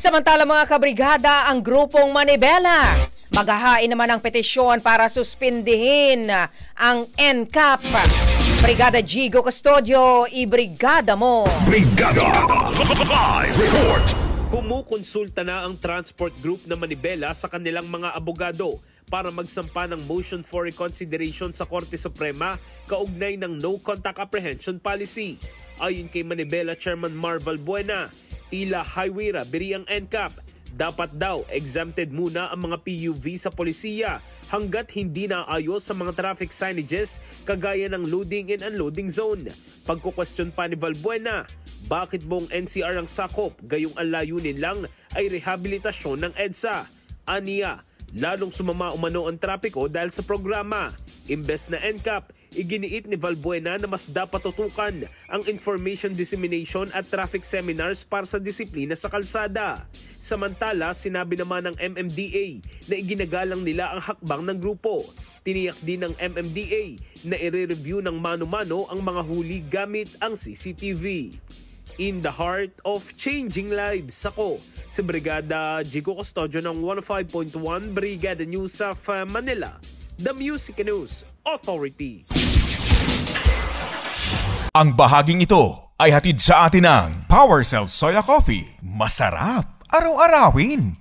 Samantala mga kabrigada, ang grupong Manibela maghahain naman ng petisyon para suspindihin ang NCAP. Brigada Jigo Custodio, ibrigada mo. Brigada Live Report. Kumukonsulta na ang transport group na Manibela sa kanilang mga abogado para magsampa ng motion for reconsideration sa Korte Suprema kaugnay ng no contact apprehension policy. Ayon kay Manibela Chairman Marval Buena, tila highway biri ang NCAP. Dapat daw exempted muna ang mga PUV sa polisiya hanggat hindi naayos sa mga traffic signages kagaya ng loading and unloading zone. Pagkukwestiyon pa ni Valbuena, bakit buong NCR ang sakop gayong ang layunin lang ay rehabilitasyon ng EDSA? Aniya, lalong sumama umano ang trapiko dahil sa programa. Imbes na NCAP, iginiit ni Valbuena na mas dapat tutukan ang information dissemination at traffic seminars para sa disiplina sa kalsada. Samantala, sinabi naman ng MMDA na iginagalang nila ang hakbang ng grupo. Tiniyak din ng MMDA na i-review ng mano-mano ang mga huli gamit ang CCTV. In the heart of changing lives, ako si Brigada Jigo Custodio ng 105.1 Brigada News of Manila, the Music News Authority. Ang bahaging ito ay hatid sa atin ng PowerCell Soya Coffee. Masarap araw-arawin.